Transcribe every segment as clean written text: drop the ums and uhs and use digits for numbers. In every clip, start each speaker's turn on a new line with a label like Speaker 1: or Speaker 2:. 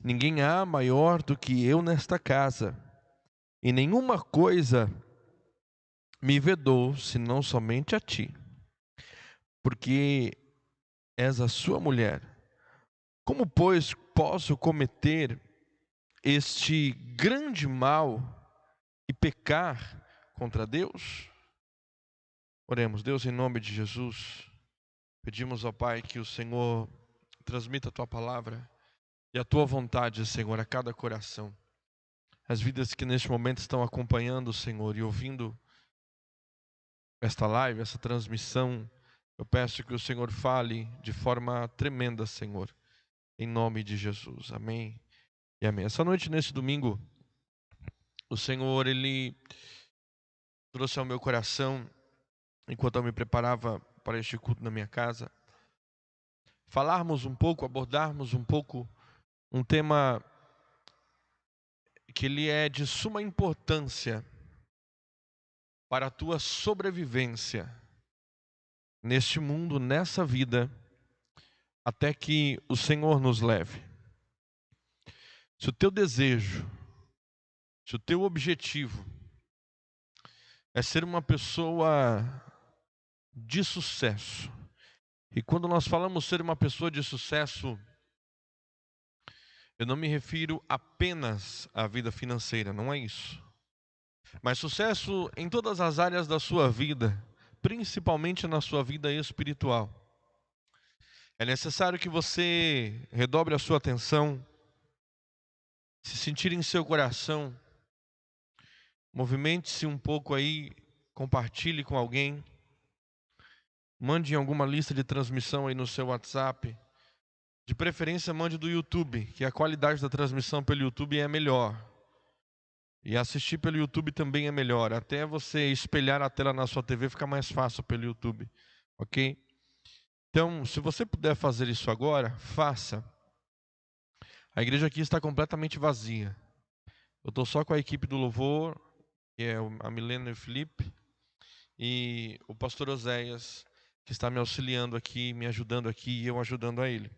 Speaker 1: Ninguém há maior do que eu nesta casa, e nenhuma coisa me vedou, senão somente a ti, porque és a sua mulher. Como, pois, posso cometer este grande mal e pecar contra Deus? Oremos. Deus, em nome de Jesus, pedimos ao Pai que o Senhor transmita a Tua palavra e a Tua vontade, Senhor, a cada coração. As vidas que neste momento estão acompanhando, Senhor, e ouvindo esta live, essa transmissão, eu peço que o Senhor fale de forma tremenda, Senhor, em nome de Jesus. Amém e amém. Essa noite, nesse domingo, o Senhor, Ele trouxe ao meu coração, enquanto eu me preparava para este culto na minha casa, falarmos um pouco, abordarmos um pouco um tema que ele é de suma importância para a tua sobrevivência neste mundo, nessa vida, até que o Senhor nos leve. Se o teu desejo, se o teu objetivo é ser uma pessoa de sucesso, e quando nós falamos ser uma pessoa de sucesso, eu não me refiro apenas à vida financeira, não é isso. Mas sucesso em todas as áreas da sua vida, principalmente na sua vida espiritual. É necessário que você redobre a sua atenção, se sentir em seu coração, movimente-se um pouco aí, compartilhe com alguém, mande em alguma lista de transmissão aí no seu WhatsApp. De preferência, mande do YouTube, que a qualidade da transmissão pelo YouTube é melhor. E assistir pelo YouTube também é melhor. Até você espelhar a tela na sua TV fica mais fácil pelo YouTube, ok? Então, se você puder fazer isso agora, faça. A igreja aqui está completamente vazia. Eu estou só com a equipe do louvor, que é a Milena e o Felipe, e o pastor Oséias, que está me auxiliando aqui, me ajudando aqui, e eu ajudando a ele.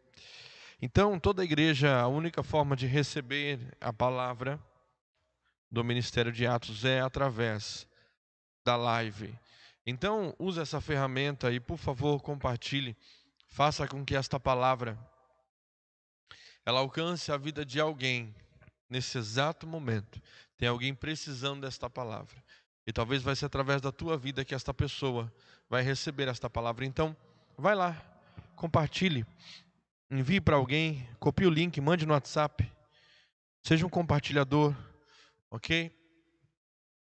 Speaker 1: Então, toda a igreja, a única forma de receber a palavra do Ministério de Atos é através da live. Então, use essa ferramenta e, por favor, compartilhe. Faça com que esta palavra ela alcance a vida de alguém nesse exato momento. Tem alguém precisando desta palavra. E talvez vai ser através da tua vida que esta pessoa vai receber esta palavra. Então, vai lá, compartilhe, envie para alguém, copie o link, mande no WhatsApp. Seja um compartilhador, ok?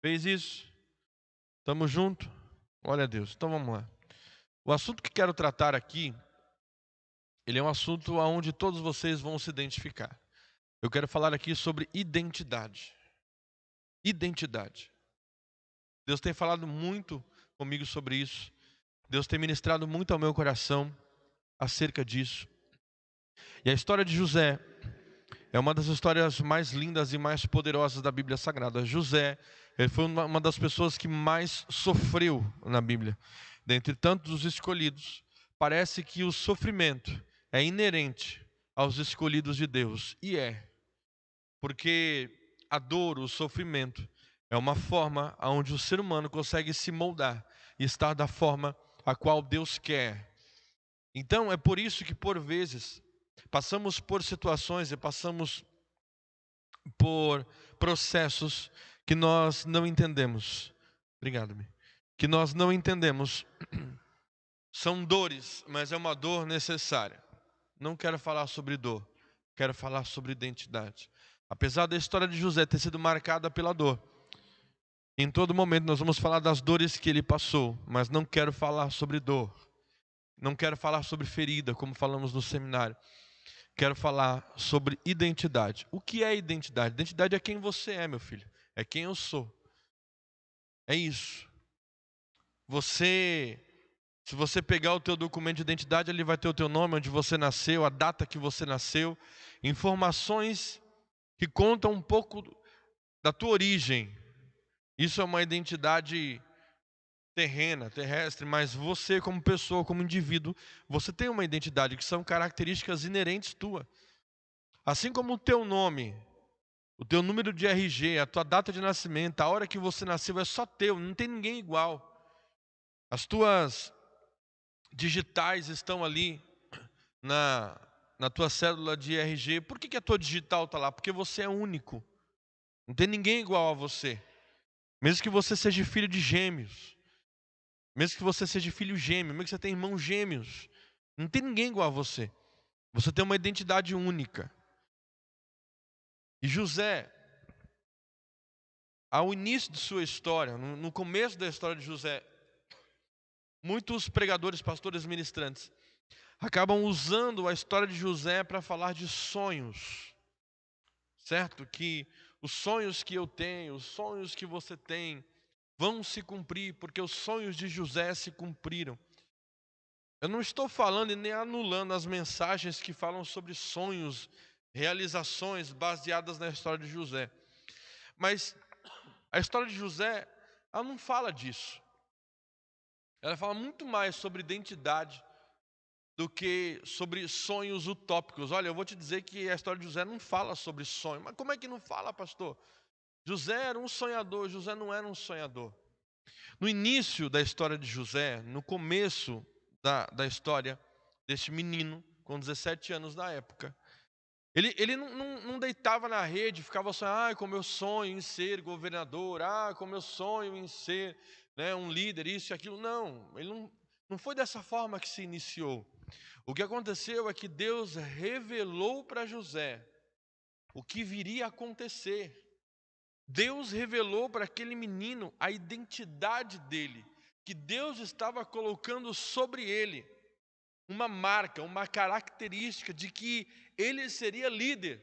Speaker 1: Fez isso? Tamo junto? Glória a Deus. Então vamos lá. O assunto que quero tratar aqui, ele é um assunto onde todos vocês vão se identificar. Eu quero falar aqui sobre identidade. Identidade. Deus tem falado muito comigo sobre isso. Deus tem ministrado muito ao meu coração acerca disso. E a história de José é uma das histórias mais lindas e mais poderosas da Bíblia Sagrada. José, ele foi uma das pessoas que mais sofreu na Bíblia. Dentre tantos os escolhidos, parece que o sofrimento é inerente aos escolhidos de Deus. E é. Porque a dor, o sofrimento, é uma forma onde o ser humano consegue se moldar e estar da forma a qual Deus quer. Então, é por isso que, por vezes, passamos por situações e passamos por processos que nós não entendemos. Obrigado, Mi. Que nós não entendemos. São dores, mas é uma dor necessária. Não quero falar sobre dor, quero falar sobre identidade. Apesar da história de José ter sido marcada pela dor, em todo momento nós vamos falar das dores que ele passou, mas não quero falar sobre dor. Não quero falar sobre ferida, como falamos no seminário. Quero falar sobre identidade. O que é identidade? Identidade é quem você é, meu filho. É quem eu sou. É isso. Se você pegar o teu documento de identidade, ele vai ter o teu nome, onde você nasceu, a data que você nasceu, informações que contam um pouco da tua origem. Isso é uma identidade terrena, terrestre, mas você como pessoa, como indivíduo, você tem uma identidade que são características inerentes tua. Assim como o teu nome, o teu número de RG, a tua data de nascimento, a hora que você nasceu é só teu, não tem ninguém igual. As tuas digitais estão ali na tua cédula de RG. Por que a tua digital está lá? Porque você é único. Não tem ninguém igual a você. Mesmo que você seja filho de gêmeos. Mesmo que você seja filho gêmeo. Mesmo que você tenha irmãos gêmeos. Não tem ninguém igual a você. Você tem uma identidade única. E José, ao início de sua história, no começo da história de José, muitos pregadores, pastores, ministrantes acabam usando a história de José para falar de sonhos, certo? Que os sonhos que eu tenho, os sonhos que você tem, vão se cumprir, porque os sonhos de José se cumpriram. Eu não estou falando e nem anulando as mensagens que falam sobre sonhos, realizações baseadas na história de José. Mas a história de José, ela não fala disso. Ela fala muito mais sobre identidade do que sobre sonhos utópicos. Olha, eu vou te dizer que a história de José não fala sobre sonho. Mas como é que não fala, pastor? José era um sonhador, José não era um sonhador. No início da história de José, no começo da história deste menino, com 17 anos na época, ele não deitava na rede, ficava sonhando, como eu sonho em ser governador, como eu sonho em ser, né, um líder, isso e aquilo. Não, ele não foi dessa forma que se iniciou. O que aconteceu é que Deus revelou para José o que viria a acontecer. Deus revelou para aquele menino a identidade dele, que Deus estava colocando sobre ele uma marca, uma característica de que ele seria líder.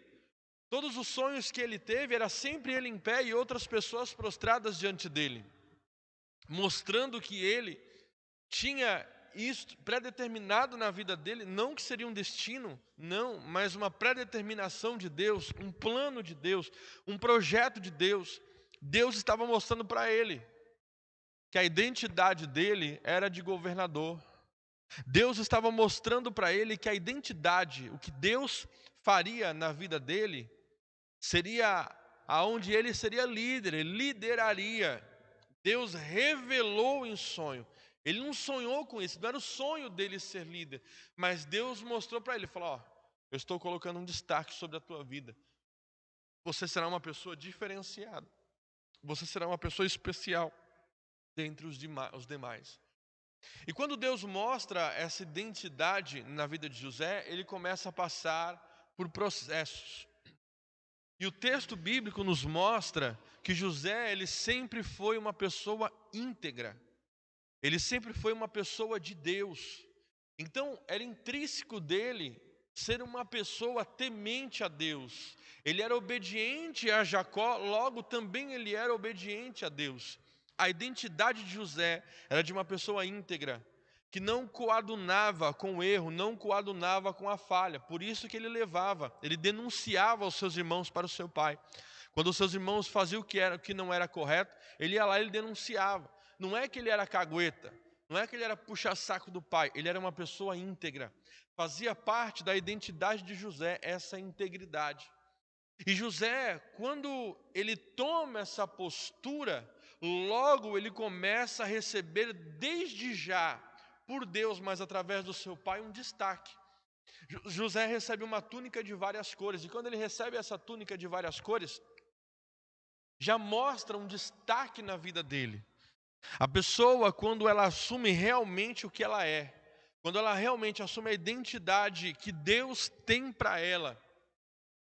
Speaker 1: Todos os sonhos que ele teve, era sempre ele em pé e outras pessoas prostradas diante dele, mostrando que ele tinha isso predeterminado na vida dele, não que seria um destino, não, mas uma predeterminação de Deus, um plano de Deus, um projeto de Deus. Deus estava mostrando para ele que a identidade dele era de governador. Deus estava mostrando para ele que a identidade, o que Deus faria na vida dele, seria aonde ele seria líder, ele lideraria. Deus revelou em sonho. Ele não sonhou com isso, não era o sonho dele ser líder, mas Deus mostrou para ele, falou: eu estou colocando um destaque sobre a tua vida. Você será uma pessoa diferenciada. Você será uma pessoa especial dentre os demais. E quando Deus mostra essa identidade na vida de José, ele começa a passar por processos. E o texto bíblico nos mostra que José, ele sempre foi uma pessoa íntegra. Ele sempre foi uma pessoa de Deus. Então, era intrínseco dele ser uma pessoa temente a Deus. Ele era obediente a Jacó, logo também ele era obediente a Deus. A identidade de José era de uma pessoa íntegra, que não coadunava com o erro, não coadunava com a falha. Por isso que ele denunciava os seus irmãos para o seu pai. Quando os seus irmãos faziam o que não era correto, ele ia lá e ele denunciava. Não é que ele era cagueta, não é que ele era puxa-saco do pai, ele era uma pessoa íntegra. Fazia parte da identidade de José essa integridade. E José, quando ele toma essa postura, logo ele começa a receber desde já, por Deus, mas através do seu pai, um destaque. José recebe uma túnica de várias cores, e quando ele recebe essa túnica de várias cores, já mostra um destaque na vida dele. A pessoa, quando ela assume realmente o que ela é, quando ela realmente assume a identidade que Deus tem para ela,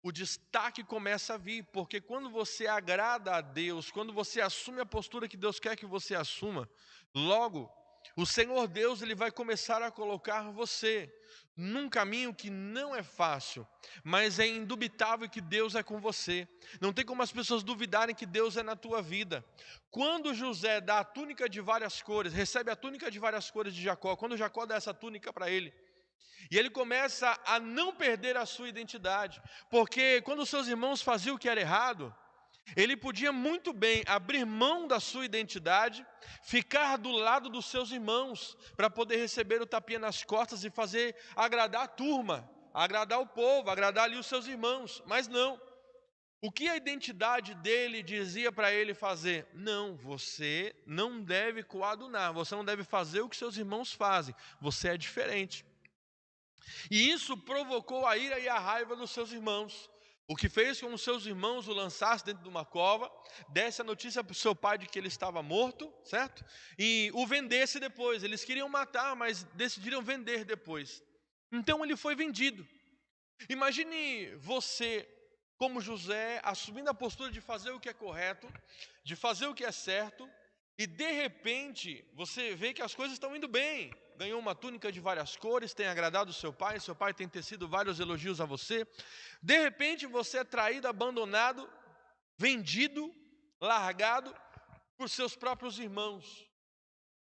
Speaker 1: o destaque começa a vir, porque quando você agrada a Deus, quando você assume a postura que Deus quer que você assuma, logo, o Senhor Deus ele vai começar a colocar você num caminho que não é fácil, mas é indubitável que Deus é com você. Não tem como as pessoas duvidarem que Deus é na tua vida. Quando José dá a túnica de várias cores, recebe a túnica de várias cores de Jacó, quando Jacó dá essa túnica para ele, e ele começa a não perder a sua identidade, porque quando seus irmãos faziam o que era errado, ele podia muito bem abrir mão da sua identidade, ficar do lado dos seus irmãos, para poder receber o tapinha nas costas e fazer agradar a turma, agradar o povo, agradar ali os seus irmãos. Mas não. O que a identidade dele dizia para ele fazer? Não, você não deve coadunar, você não deve fazer o que seus irmãos fazem, você é diferente. E isso provocou a ira e a raiva dos seus irmãos, o que fez com que os seus irmãos o lançassem dentro de uma cova, desse a notícia para o seu pai de que ele estava morto, certo? E o vendesse depois. Eles queriam matar, mas decidiram vender depois. Então ele foi vendido. Imagine você, como José, assumindo a postura de fazer o que é correto, de fazer o que é certo, e de repente você vê que as coisas estão indo bem. Ganhou uma túnica de várias cores, tem agradado seu pai tem tecido vários elogios a você. De repente você é traído, abandonado, vendido, largado por seus próprios irmãos.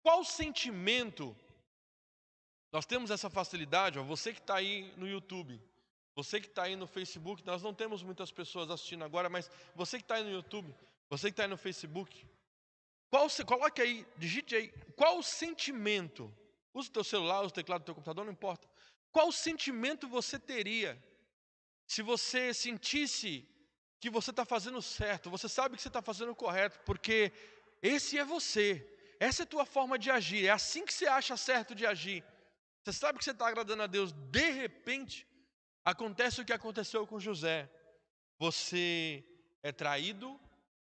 Speaker 1: Qual sentimento? Nós temos essa facilidade, você que está aí no YouTube, você que está aí no Facebook, nós não temos muitas pessoas assistindo agora, mas você que está aí no YouTube, você que está aí no Facebook, coloque aí, digite aí, qual o sentimento? Use o teu celular, use o teclado do teu computador, não importa. Qual sentimento você teria se você sentisse que você está fazendo certo, você sabe que você está fazendo o correto, porque esse é você, essa é a tua forma de agir, é assim que você acha certo de agir. Você sabe que você está agradando a Deus, de repente, acontece o que aconteceu com José. Você é traído,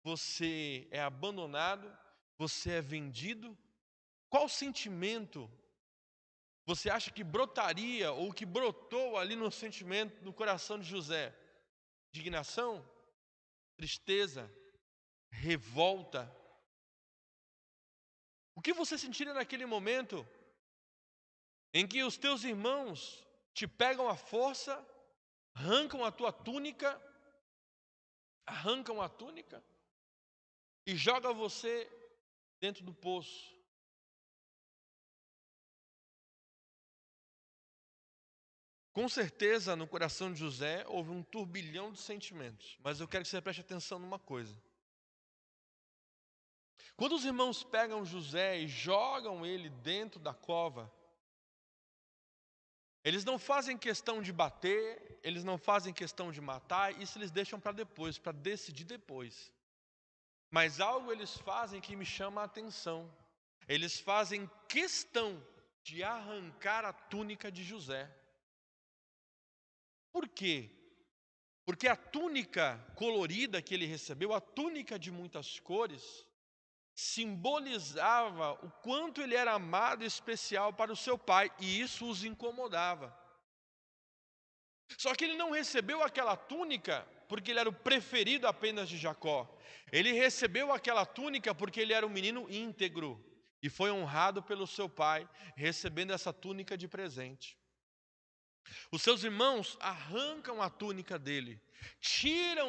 Speaker 1: você é abandonado, você é vendido. Qual sentimento você acha que brotaria ou que brotou ali no sentimento, no coração de José? Indignação, tristeza, revolta. O que você sentiria naquele momento em que os teus irmãos te pegam à força, arrancam a túnica e jogam você dentro do poço? Com certeza, no coração de José houve um turbilhão de sentimentos, mas eu quero que você preste atenção numa coisa. Quando os irmãos pegam José e jogam ele dentro da cova, eles não fazem questão de bater, eles não fazem questão de matar, isso eles deixam para depois, para decidir depois. Mas algo eles fazem que me chama a atenção. Eles fazem questão de arrancar a túnica de José. Por quê? Porque a túnica colorida que ele recebeu, a túnica de muitas cores, simbolizava o quanto ele era amado e especial para o seu pai, e isso os incomodava. Só que ele não recebeu aquela túnica porque ele era o preferido apenas de Jacó. Ele recebeu aquela túnica porque ele era um menino íntegro e foi honrado pelo seu pai, recebendo essa túnica de presente. Os seus irmãos arrancam a túnica dele, tira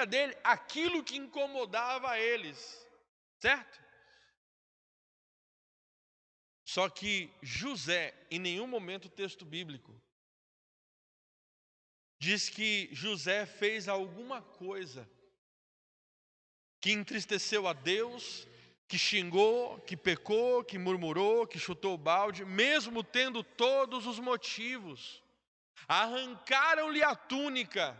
Speaker 1: dele aquilo que incomodava eles, certo? Só que José, em nenhum momento o texto bíblico diz que José fez alguma coisa que entristeceu a Deus, que xingou, que pecou, que murmurou, que chutou o balde, mesmo tendo todos os motivos. Arrancaram-lhe a túnica,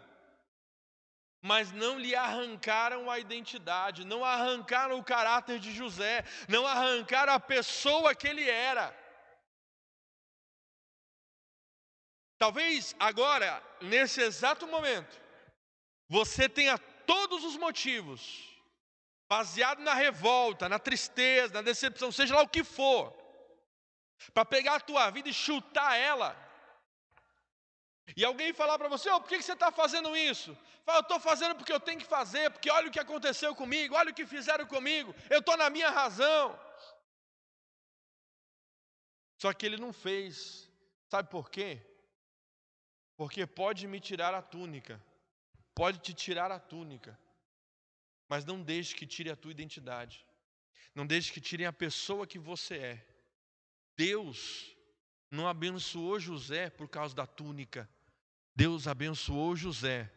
Speaker 1: mas não lhe arrancaram a identidade, não arrancaram o caráter de José, não arrancaram a pessoa que ele era. Talvez agora, nesse exato momento, você tenha todos os motivos, baseado na revolta, na tristeza, na decepção, seja lá o que for, para pegar a tua vida e chutar ela. E alguém falar para você: por que você está fazendo isso? Fala: eu estou fazendo porque eu tenho que fazer, porque olha o que aconteceu comigo, olha o que fizeram comigo, eu estou na minha razão. Só que ele não fez. Sabe por quê? Porque pode me tirar a túnica, pode te tirar a túnica, mas não deixe que tire a tua identidade, não deixe que tirem a pessoa que você é. Deus não abençoou José por causa da túnica, Deus abençoou José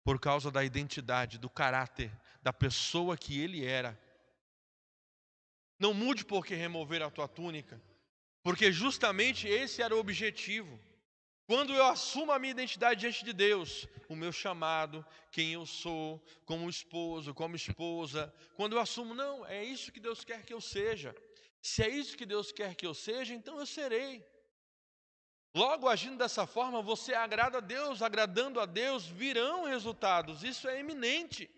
Speaker 1: por causa da identidade, do caráter, da pessoa que ele era. Não mude porque remover a tua túnica, porque justamente esse era o objetivo. Quando eu assumo a minha identidade diante de Deus, o meu chamado, quem eu sou, como esposo, como esposa, quando eu assumo, não, é isso que Deus quer que eu seja. Se é isso que Deus quer que eu seja, então eu serei. Logo, agindo dessa forma, você agrada a Deus, agradando a Deus, virão resultados. Isso é eminente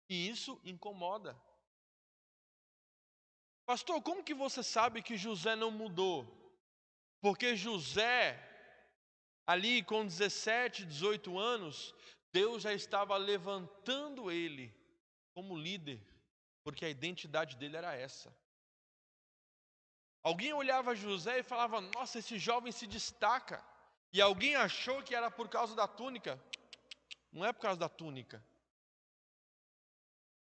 Speaker 1: e isso incomoda. Pastor, como que você sabe que José não mudou? Porque José, ali com 17, 18 anos, Deus já estava levantando ele como líder, porque a identidade dele era essa. Alguém olhava José e falava, nossa, esse jovem se destaca. E alguém achou que era por causa da túnica. Não é por causa da túnica.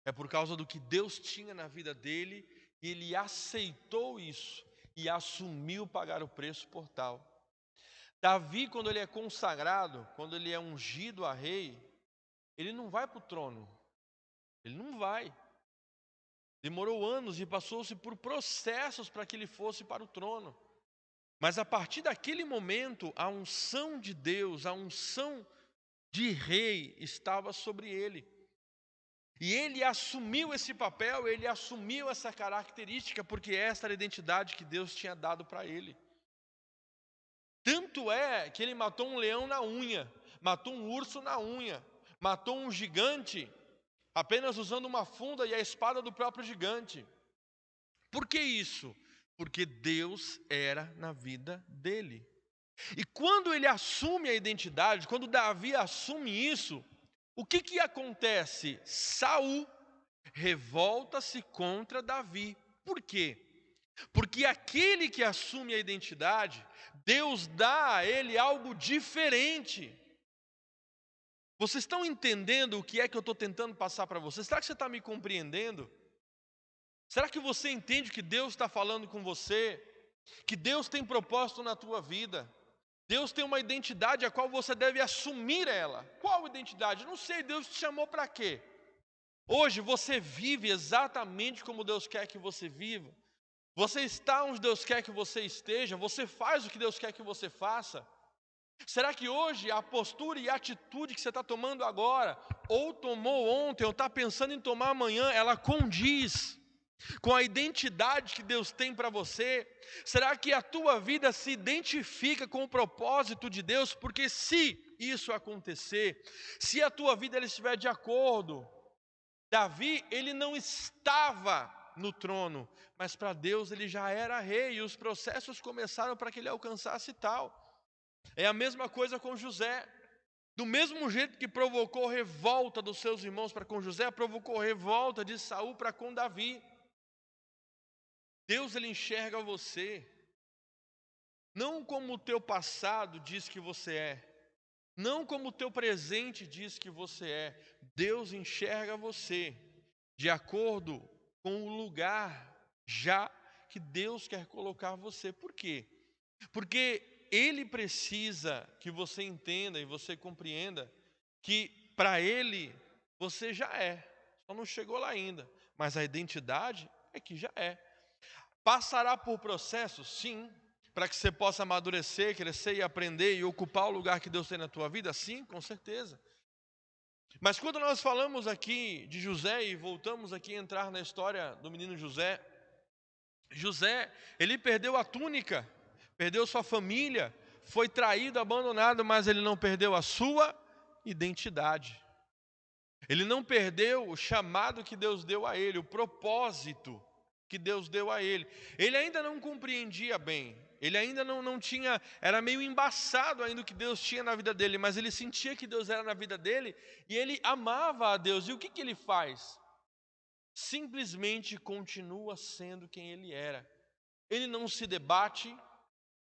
Speaker 1: É por causa do que Deus tinha na vida dele, e ele aceitou isso e assumiu pagar o preço por tal. Davi, quando ele é consagrado, quando ele é ungido a rei, ele não vai para o trono, ele não vai. Demorou anos e passou-se por processos para que ele fosse para o trono. Mas a partir daquele momento, a unção de Deus, a unção de rei estava sobre ele. E ele assumiu esse papel, ele assumiu essa característica, porque essa era a identidade que Deus tinha dado para ele. Tanto é que ele matou um leão na unha, matou um urso na unha, matou um gigante, apenas usando uma funda e a espada do próprio gigante. Por que isso? Porque Deus era na vida dele. E quando ele assume a identidade, quando Davi assume isso, o que acontece? Saul revolta-se contra Davi. Por quê? Porque aquele que assume a identidade, Deus dá a ele algo diferente. Vocês estão entendendo o que é que eu estou tentando passar para vocês? Será que você está me compreendendo? Será que você entende que Deus está falando com você? Que Deus tem propósito na tua vida? Deus tem uma identidade a qual você deve assumir ela. Qual identidade? Não sei, Deus te chamou para quê? Hoje você vive exatamente como Deus quer que você viva. Você está onde Deus quer que você esteja. Você faz o que Deus quer que você faça. Será que hoje a postura e a atitude que você está tomando agora, ou tomou ontem, ou está pensando em tomar amanhã, ela condiz com a identidade que Deus tem para você? Será que a tua vida se identifica com o propósito de Deus? Porque se isso acontecer, se a tua vida ela estiver de acordo, Davi, ele não estava no trono, mas para Deus ele já era rei, e os processos começaram para que ele alcançasse tal. É a mesma coisa com José. Do mesmo jeito que provocou revolta dos seus irmãos para com José, provocou revolta de Saul para com Davi. Deus ele enxerga você não como o teu passado diz que você é, não como o teu presente diz que você é. Deus enxerga você de acordo com o lugar já que Deus quer colocar você. Por quê? Porque Ele precisa que você entenda e você compreenda que para Ele você já é, só não chegou lá ainda, mas a identidade é que já é. Passará por processos? Sim. Para que você possa amadurecer, crescer e aprender e ocupar o lugar que Deus tem na tua vida? Sim, com certeza. Mas quando nós falamos aqui de José e voltamos aqui a entrar na história do menino José, José, ele perdeu a túnica, perdeu sua família, foi traído, abandonado, mas ele não perdeu a sua identidade. Ele não perdeu o chamado que Deus deu a ele, o propósito que Deus deu a ele. Ele ainda não compreendia bem, ele ainda não tinha, era meio embaçado ainda o que Deus tinha na vida dele, mas ele sentia que Deus era na vida dele e ele amava a Deus. E o que ele faz? Simplesmente continua sendo quem ele era. Ele não se debate,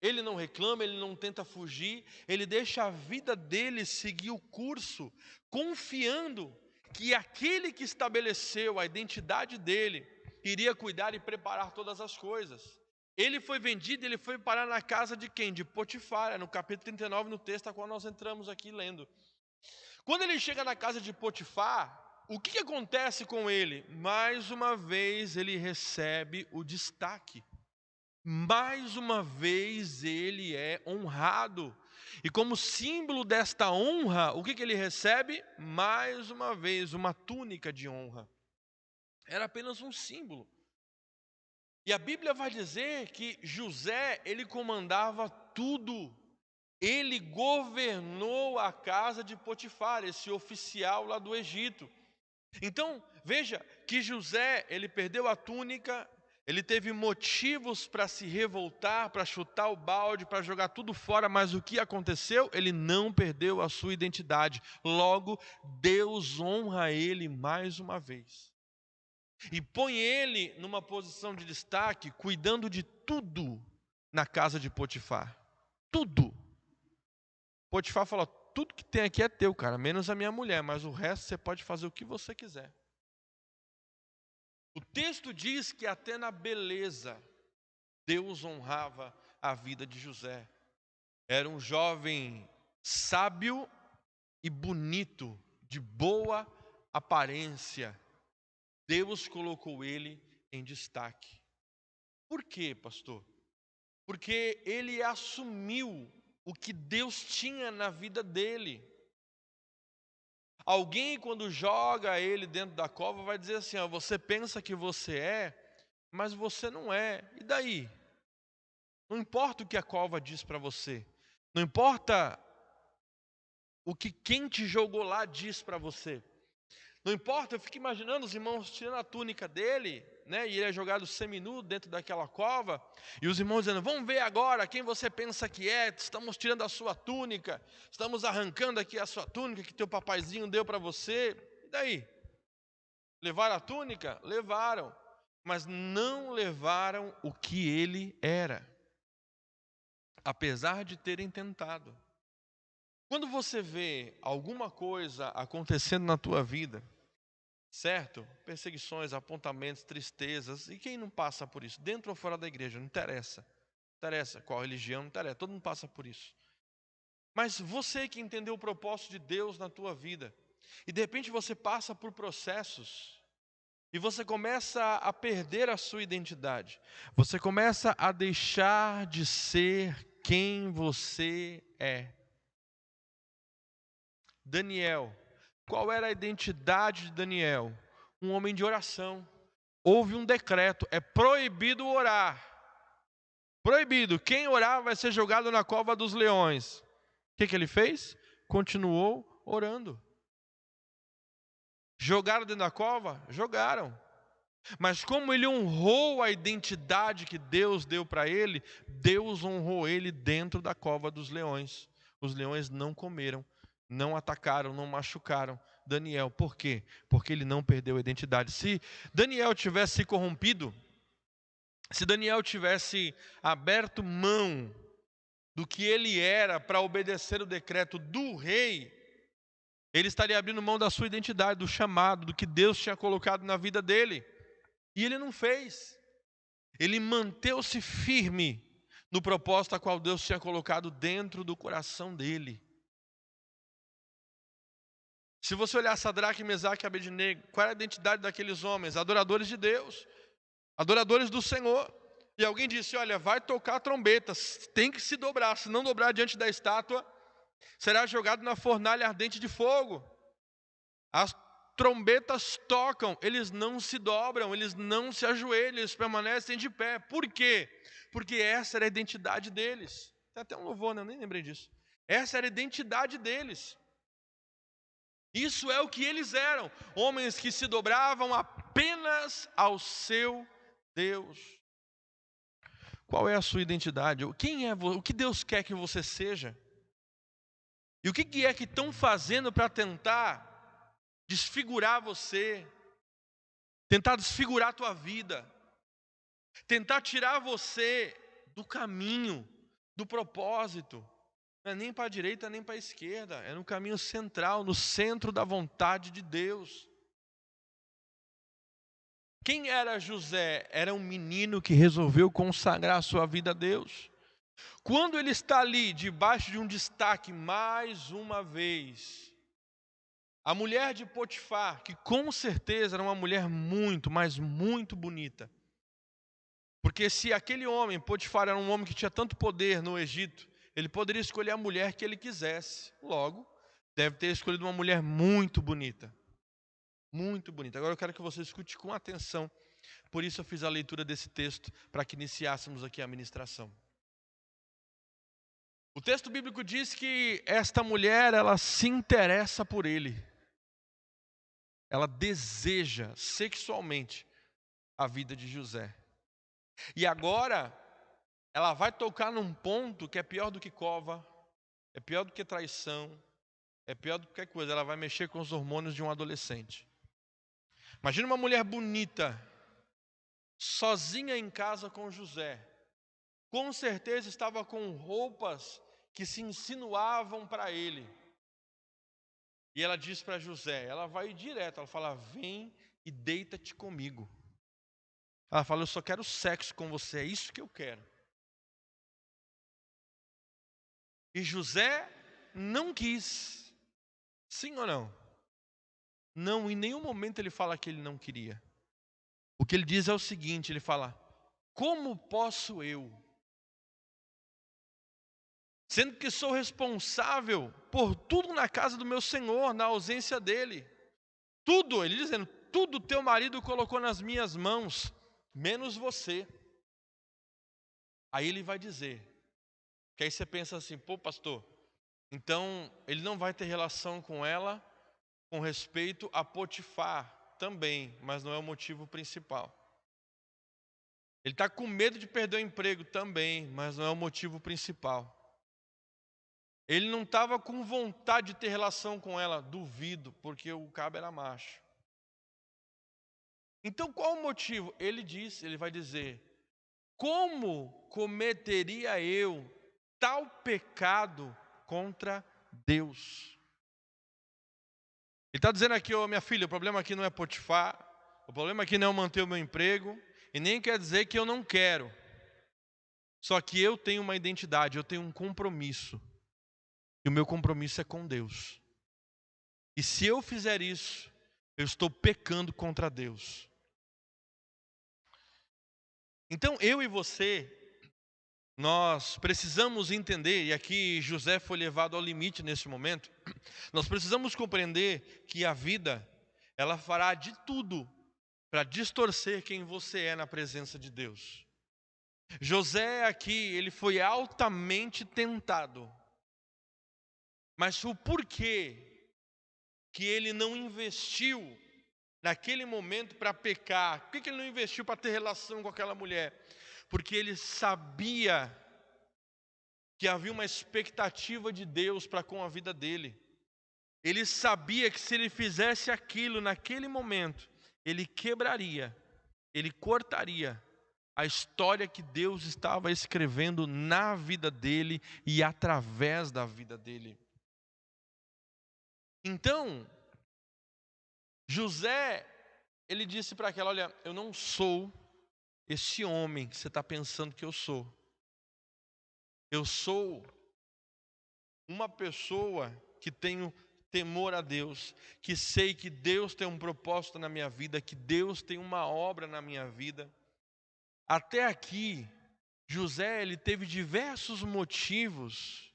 Speaker 1: ele não reclama, ele não tenta fugir, ele deixa a vida dele seguir o curso, confiando que aquele que estabeleceu a identidade dele iria cuidar e preparar todas as coisas. Ele foi vendido, ele foi parar na casa de quem? De Potifar, no capítulo 39, no texto a qual nós entramos aqui lendo. Quando ele chega na casa de Potifar, o que acontece com ele? Mais uma vez ele recebe o destaque. Mais uma vez ele é honrado. E como símbolo desta honra, o que ele recebe? Mais uma vez, uma túnica de honra. Era apenas um símbolo. E a Bíblia vai dizer que José, ele comandava tudo. Ele governou a casa de Potifar, esse oficial lá do Egito. Então, veja que José, ele perdeu a túnica, ele teve motivos para se revoltar, para chutar o balde, para jogar tudo fora, mas o que aconteceu? Ele não perdeu a sua identidade. Logo, Deus honra ele mais uma vez. E põe ele numa posição de destaque, cuidando de tudo na casa de Potifar. Tudo. Potifar fala: tudo que tem aqui é teu, cara, menos a minha mulher, mas o resto você pode fazer o que você quiser. O texto diz que até na beleza, Deus honrava a vida de José. Era um jovem sábio e bonito, de boa aparência. Deus colocou ele em destaque. Por quê, pastor? Porque ele assumiu o que Deus tinha na vida dele. Alguém, quando joga ele dentro da cova, vai dizer assim: ó, você pensa que você é, mas você não é. E daí? Não importa o que a cova diz para você. Não importa o que quem te jogou lá diz para você. Não importa, eu fico imaginando os irmãos tirando a túnica dele, né? E ele é jogado seminu dentro daquela cova. E os irmãos dizendo: vamos ver agora quem você pensa que é. Estamos tirando a sua túnica. Estamos arrancando aqui a sua túnica que teu papaizinho deu para você. E daí? Levaram a túnica? Levaram. Mas não levaram o que ele era. Apesar de terem tentado. Quando você vê alguma coisa acontecendo na tua vida, certo? Perseguições, apontamentos, tristezas, e quem não passa por isso? Dentro ou fora da igreja, não interessa. Não interessa qual religião, não interessa, todo mundo passa por isso. Mas você que entendeu o propósito de Deus na tua vida, e de repente você passa por processos, e você começa a perder a sua identidade, você começa a deixar de ser quem você é. Daniel, qual era a identidade de Daniel? Um homem de oração. Houve um decreto, é proibido orar. Proibido, quem orar vai ser jogado na cova dos leões. O que ele fez? Continuou orando. Jogaram dentro da cova? Jogaram. Mas como ele honrou a identidade que Deus deu para ele, Deus honrou ele dentro da cova dos leões. Os leões não comeram, não atacaram, não machucaram Daniel. Por quê? Porque ele não perdeu a identidade. Se Daniel tivesse se corrompido, se Daniel tivesse aberto mão do que ele era para obedecer o decreto do rei, ele estaria abrindo mão da sua identidade, do chamado, do que Deus tinha colocado na vida dele. E ele não fez. Ele manteve-se firme no propósito a qual Deus tinha colocado dentro do coração dele. Se você olhar Sadraque, Mesaque e Abednego, qual era a identidade daqueles homens? Adoradores de Deus, adoradores do Senhor. E alguém disse: olha, vai tocar trombetas, tem que se dobrar, se não dobrar diante da estátua, será jogado na fornalha ardente de fogo. As trombetas tocam, eles não se dobram, eles não se ajoelham, eles permanecem de pé. Por quê? Porque essa era a identidade deles. Tem até um louvor, né? Eu nem lembrei disso. Essa era a identidade deles. Isso é o que eles eram, homens que se dobravam apenas ao seu Deus. Qual é a sua identidade? Quem é você? O que Deus quer que você seja? E o que é que estão fazendo para tentar desfigurar você, tentar desfigurar a tua vida, tentar tirar você do caminho, do propósito? Não é nem para a direita nem para a esquerda, é no caminho central, no centro da vontade de Deus. Quem era José? Era um menino que resolveu consagrar a sua vida a Deus. Quando ele está ali, debaixo de um destaque, mais uma vez, a mulher de Potifar, que com certeza era uma mulher muito, mas muito bonita. Porque se aquele homem, Potifar, era um homem que tinha tanto poder no Egito, ele poderia escolher a mulher que ele quisesse. Logo, deve ter escolhido uma mulher muito bonita. Muito bonita. Agora eu quero que você escute com atenção. Por isso eu fiz a leitura desse texto, para que iniciássemos aqui a ministração. O texto bíblico diz que esta mulher, ela se interessa por ele. Ela deseja sexualmente a vida de José. E agora, ela vai tocar num ponto que é pior do que cova, é pior do que traição, é pior do que qualquer coisa. Ela vai mexer com os hormônios de um adolescente. Imagina uma mulher bonita, sozinha em casa com José. Com certeza estava com roupas que se insinuavam para ele. E ela diz para José, ela vai direto, ela fala, vem e deita-te comigo. Ela fala, eu só quero sexo com você, é isso que eu quero. E José não quis, sim ou não? Não, em nenhum momento ele fala que ele não queria. O que ele diz é o seguinte, ele fala, como posso eu, sendo que sou responsável por tudo na casa do meu Senhor, na ausência dele. Tudo, ele dizendo, tudo teu marido colocou nas minhas mãos, menos você. Aí ele vai dizer, que aí você pensa assim, pô pastor, então ele não vai ter relação com ela com respeito a Potifar também, mas não é o motivo principal. Ele está com medo de perder o emprego também, mas não é o motivo principal. Ele não estava com vontade de ter relação com ela, duvido, porque o cabo era macho. Então qual o motivo? Ele vai dizer, como cometeria eu tal pecado contra Deus? Ele está dizendo aqui, ô minha filha, o problema aqui não é Potifar, o problema aqui não é manter o meu emprego, e nem quer dizer que eu não quero. Só que eu tenho uma identidade, eu tenho um compromisso. E o meu compromisso é com Deus. E se eu fizer isso, eu estou pecando contra Deus. Então eu e você, nós precisamos entender, e aqui José foi levado ao limite nesse momento, nós precisamos compreender que a vida, ela fará de tudo para distorcer quem você é na presença de Deus. José aqui, ele foi altamente tentado. Mas o porquê que ele não investiu naquele momento para pecar? Por que ele não investiu para ter relação com aquela mulher? Porque ele sabia que havia uma expectativa de Deus para com a vida dele. Ele sabia que se ele fizesse aquilo naquele momento, ele quebraria, ele cortaria a história que Deus estava escrevendo na vida dele e através da vida dele. Então, José, ele disse para aquela, olha, eu não sou esse homem que você está pensando que eu sou. Eu sou uma pessoa que tenho temor a Deus, que sei que Deus tem um propósito na minha vida, que Deus tem uma obra na minha vida. Até aqui, José, ele teve diversos motivos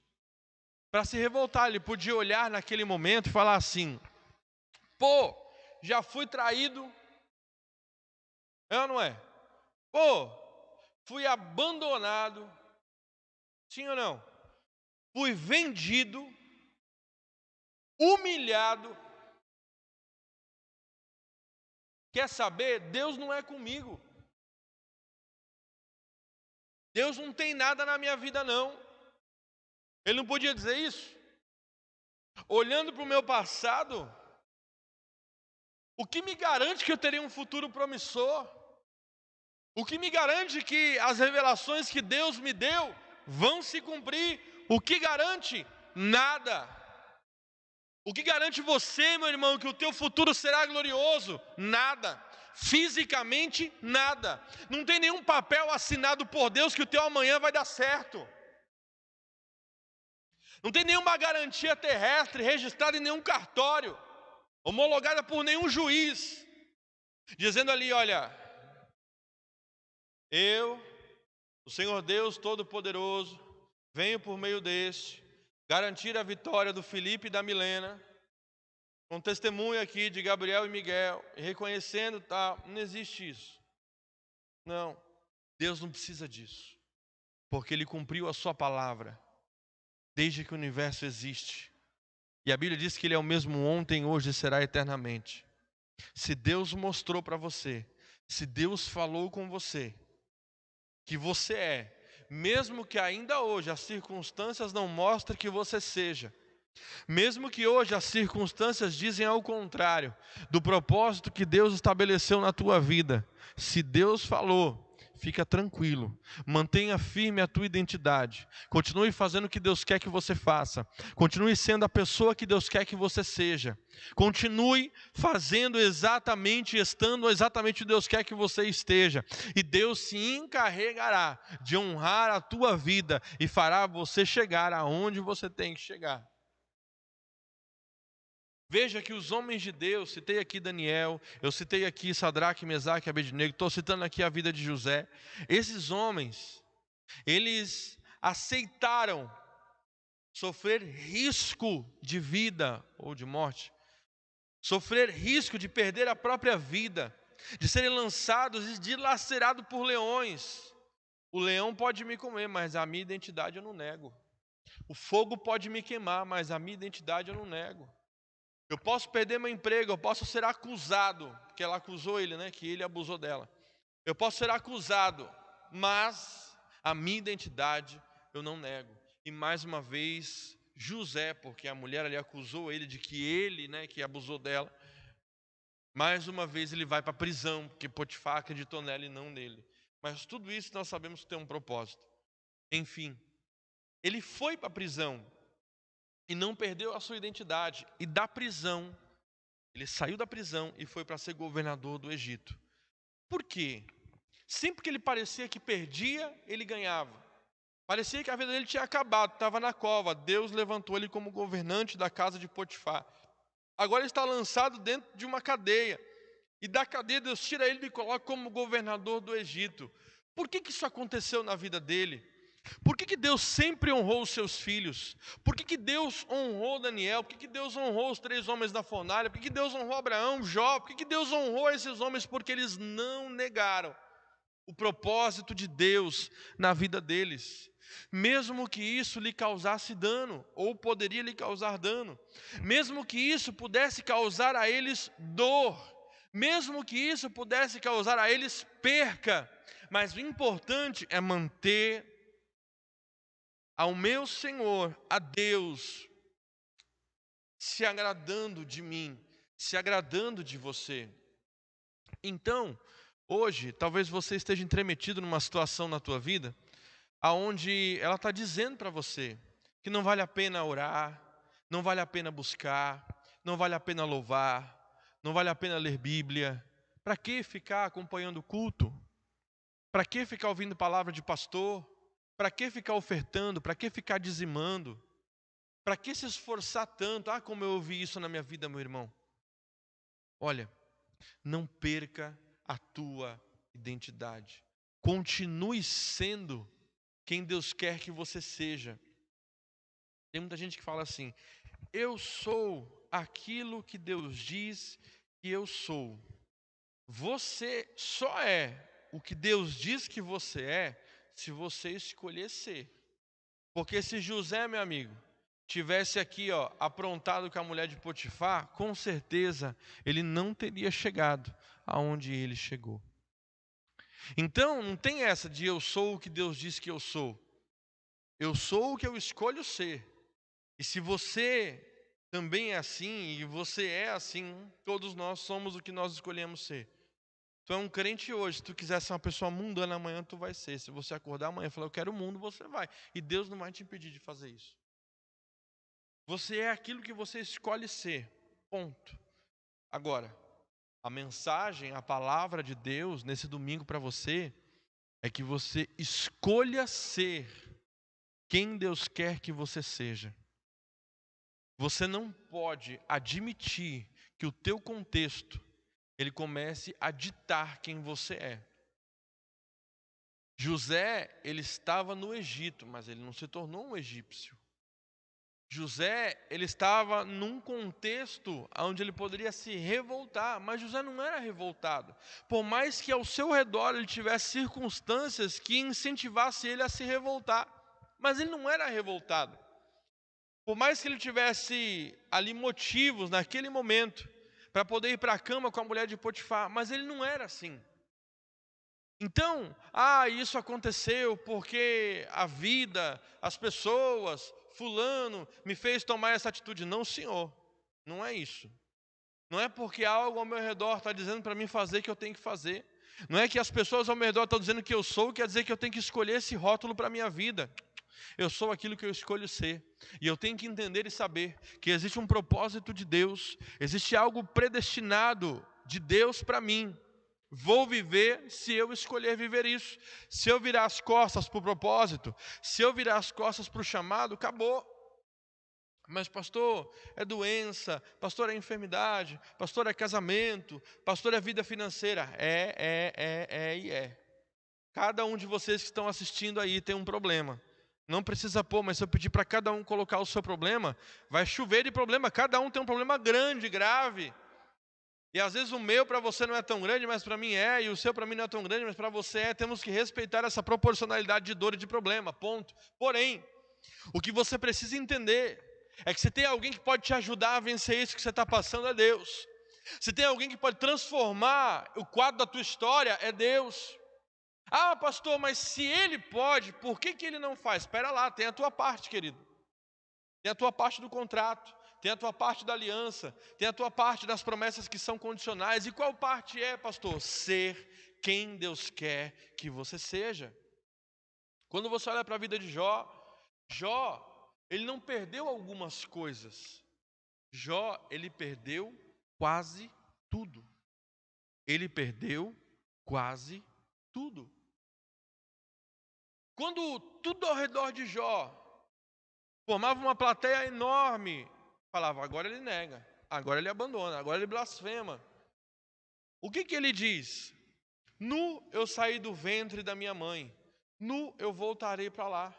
Speaker 1: para se revoltar. Ele podia olhar naquele momento e falar assim, pô, já fui traído, é ou não é? Pô, fui abandonado, sim ou não? Fui vendido, humilhado. Quer saber? Deus não é comigo. Deus não tem nada na minha vida não. Ele não podia dizer isso? Olhando para o meu passado, o que me garante que eu teria um futuro promissor? O que me garante que as revelações que Deus me deu vão se cumprir? O que garante? Nada. O que garante você, meu irmão, que o teu futuro será glorioso? Nada. Fisicamente, nada. Não tem nenhum papel assinado por Deus que o teu amanhã vai dar certo. Não tem nenhuma garantia terrestre registrada em nenhum cartório, homologada por nenhum juiz, dizendo ali, olha, eu, o Senhor Deus Todo-Poderoso, venho por meio deste garantir a vitória do Felipe e da Milena, com testemunho aqui de Gabriel e Miguel, e reconhecendo, tá, não existe isso. Não, Deus não precisa disso, porque Ele cumpriu a sua palavra, desde que o universo existe. E a Bíblia diz que Ele é o mesmo ontem, hoje e será eternamente. Se Deus mostrou para você, se Deus falou com você, que você é, mesmo que ainda hoje as circunstâncias não mostrem que você seja, mesmo que hoje as circunstâncias dizem ao contrário do propósito que Deus estabeleceu na tua vida, se Deus falou, fica tranquilo, mantenha firme a tua identidade, continue fazendo o que Deus quer que você faça, continue sendo a pessoa que Deus quer que você seja, continue fazendo exatamente, estando exatamente onde Deus quer que você esteja, e Deus se encarregará de honrar a tua vida e fará você chegar aonde você tem que chegar. Veja que os homens de Deus, citei aqui Daniel, eu citei aqui Sadraque, Mesaque e Abednego, estou citando aqui a vida de José. Esses homens, eles aceitaram sofrer risco de vida ou de morte, sofrer risco de perder a própria vida, de serem lançados e dilacerados por leões. O leão pode me comer, mas a minha identidade eu não nego. O fogo pode me queimar, mas a minha identidade eu não nego. Eu posso perder meu emprego, eu posso ser acusado, porque ela acusou ele, né, que ele abusou dela. Eu posso ser acusado, mas a minha identidade eu não nego. E mais uma vez, José, porque a mulher ali acusou ele de que ele, né, que abusou dela, mais uma vez ele vai para a prisão, porque Potifar acreditou nela e não nele. Mas tudo isso nós sabemos que tem um propósito. Enfim, ele foi para a prisão e não perdeu a sua identidade. E da prisão, ele saiu da prisão e foi para ser governador do Egito. Por quê? Sempre que ele parecia que perdia, ele ganhava. Parecia que a vida dele tinha acabado, estava na cova. Deus levantou ele como governante da casa de Potifar. Agora ele está lançado dentro de uma cadeia. E da cadeia Deus tira ele e coloca como governador do Egito. Por que isso aconteceu na vida dele? Por que Deus sempre honrou os seus filhos? Por que Deus honrou Daniel? Por que Deus honrou os 3 homens da fornalha? Por que Deus honrou Abraão, Jó? Por que Deus honrou esses homens? Porque eles não negaram o propósito de Deus na vida deles. Mesmo que isso lhe causasse dano, ou poderia lhe causar dano. Mesmo que isso pudesse causar a eles dor. Mesmo que isso pudesse causar a eles perca. Mas o importante é manter ao meu Senhor, a Deus, se agradando de mim, se agradando de você. Então, hoje, talvez você esteja entremetido numa situação na tua vida, aonde ela está dizendo para você que não vale a pena orar, não vale a pena buscar, não vale a pena louvar, não vale a pena ler Bíblia. Para que ficar acompanhando o culto? Para que ficar ouvindo palavra de pastor? Para que ficar ofertando? Para que ficar dizimando? Para que se esforçar tanto? Ah, como eu ouvi isso na minha vida, meu irmão. Olha, não perca a tua identidade. Continue sendo quem Deus quer que você seja. Tem muita gente que fala assim: eu sou aquilo que Deus diz que eu sou. Você só é o que Deus diz que você é se você escolher ser. Porque se José, meu amigo, tivesse aqui, ó, aprontado com a mulher de Potifar, com certeza ele não teria chegado aonde ele chegou. Então, não tem essa de eu sou o que Deus diz que eu sou. Eu sou o que eu escolho ser. E se você também é assim, e você é assim, todos nós somos o que nós escolhemos ser. Tu é um crente hoje, se tu quiser ser uma pessoa mundana amanhã, tu vai ser. Se você acordar amanhã e falar, eu quero o mundo, você vai. E Deus não vai te impedir de fazer isso. Você é aquilo que você escolhe ser, ponto. Agora, a mensagem, a palavra de Deus nesse domingo para você é que você escolha ser quem Deus quer que você seja. Você não pode admitir que o teu contexto ele comece a ditar quem você é. José, ele estava no Egito, mas ele não se tornou um egípcio. José, ele estava num contexto onde ele poderia se revoltar, mas José não era revoltado. Por mais que ao seu redor ele tivesse circunstâncias que incentivassem ele a se revoltar, mas ele não era revoltado. Por mais que ele tivesse ali motivos naquele momento para poder ir para a cama com a mulher de Potifar, mas ele não era assim. Então, isso aconteceu porque a vida, as pessoas, fulano me fez tomar essa atitude. Não, senhor, não é isso. Não é porque algo ao meu redor está dizendo para mim fazer que eu tenho que fazer. Não é que as pessoas ao meu redor estão dizendo que eu sou, quer dizer que eu tenho que escolher esse rótulo para a minha vida. Eu sou aquilo que eu escolho ser. E eu tenho que entender e saber que existe um propósito de Deus, existe algo predestinado de Deus para mim. Vou viver se eu escolher viver isso. Se eu virar as costas para o propósito, se eu virar as costas para o chamado, acabou. Mas pastor, é doença, pastor, é enfermidade, pastor, é casamento, pastor, é vida financeira. É. Cada um de vocês que estão assistindo aí tem um problema. Não precisa pôr, mas se eu pedir para cada um colocar o seu problema, vai chover de problema. Cada um tem um problema grande, grave. E às vezes o meu para você não é tão grande, mas para mim é. E o seu para mim não é tão grande, mas para você é. Temos que respeitar essa proporcionalidade de dor e de problema, ponto. Porém, o que você precisa entender é que se tem alguém que pode te ajudar a vencer isso que você está passando, é Deus. Se tem alguém que pode transformar o quadro da tua história, é Deus. Pastor, mas se Ele pode, por que Ele não faz? Espera lá, tem a tua parte, querido. Tem a tua parte do contrato. Tem a tua parte da aliança, tem a tua parte das promessas que são condicionais. E qual parte é, pastor? Ser quem Deus quer que você seja. Quando você olha para a vida de Jó, ele não perdeu algumas coisas. Jó, ele perdeu quase tudo. Ele perdeu quase tudo. Quando tudo ao redor de Jó formava uma plateia enorme, falava, agora ele nega, agora ele abandona, agora ele blasfema. O que ele diz? Nu eu saí do ventre da minha mãe, nu eu voltarei para lá.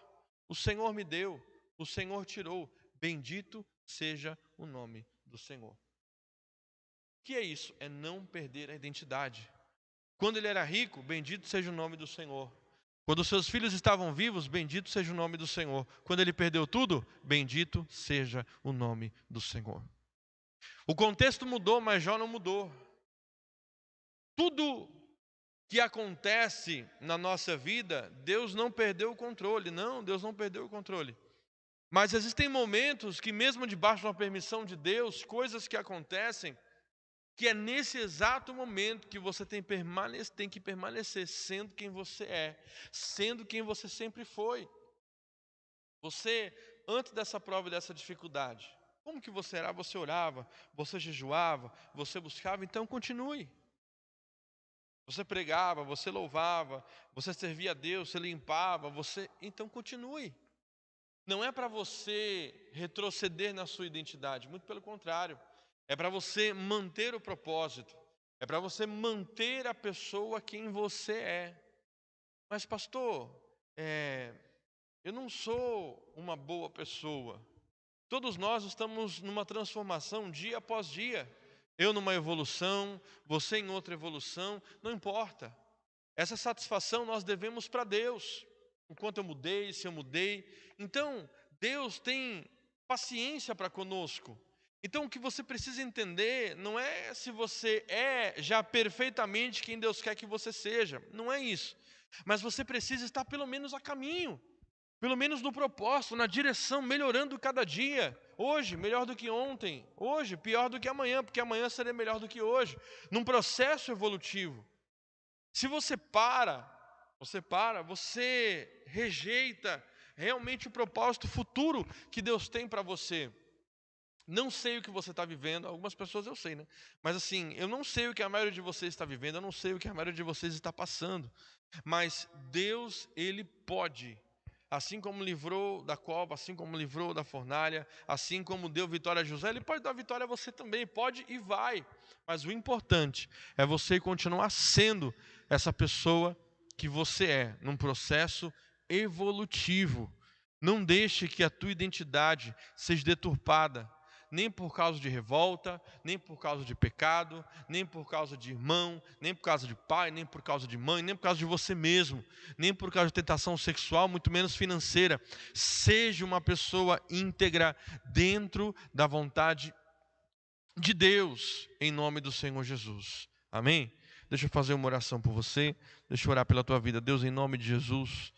Speaker 1: O Senhor me deu, o Senhor tirou, bendito seja o nome do Senhor. O que é isso? É não perder a identidade. Quando ele era rico, bendito seja o nome do Senhor. Quando seus filhos estavam vivos, bendito seja o nome do Senhor. Quando ele perdeu tudo, bendito seja o nome do Senhor. O contexto mudou, mas Jó não mudou. Tudo que acontece na nossa vida, Deus não perdeu o controle. Não, Deus não perdeu o controle. Mas existem momentos que mesmo debaixo de uma permissão de Deus, coisas que acontecem, que é nesse exato momento que você tem que permanecer sendo quem você é, sendo quem você sempre foi. Você, antes dessa prova e dessa dificuldade, como que você era? Você orava, você jejuava, você buscava, então continue. Você pregava, você louvava, você servia a Deus, você limpava, então continue. Não é para você retroceder na sua identidade, muito pelo contrário. É para você manter o propósito. É para você manter a pessoa quem você é. Mas pastor, eu não sou uma boa pessoa. Todos nós estamos numa transformação dia após dia. Eu numa evolução, você em outra evolução, não importa. Essa satisfação nós devemos para Deus. Enquanto eu mudei, se eu mudei. Então, Deus tem paciência para conosco. Então, o que você precisa entender não é se você é já perfeitamente quem Deus quer que você seja. Não é isso. Mas você precisa estar pelo menos a caminho. Pelo menos no propósito, na direção, melhorando cada dia. Hoje, melhor do que ontem. Hoje, pior do que amanhã, porque amanhã será melhor do que hoje. Num processo evolutivo. Se você você rejeita realmente o propósito futuro que Deus tem para você. Não sei o que você está vivendo, algumas pessoas eu sei, né? Mas assim, eu não sei o que a maioria de vocês está vivendo, eu não sei o que a maioria de vocês está passando. Mas Deus, Ele pode, assim como livrou da cova, assim como livrou da fornalha, assim como deu vitória a José, Ele pode dar vitória a você também, pode e vai. Mas o importante é você continuar sendo essa pessoa que você é num processo evolutivo. Não deixe que a tua identidade seja deturpada, nem por causa de revolta, nem por causa de pecado, nem por causa de irmão, nem por causa de pai, nem por causa de mãe, nem por causa de você mesmo, nem por causa de tentação sexual, muito menos financeira. Seja uma pessoa íntegra dentro da vontade de Deus, em nome do Senhor Jesus. Amém? Deixa eu fazer uma oração por você. Deixa eu orar pela tua vida. Deus, em nome de Jesus,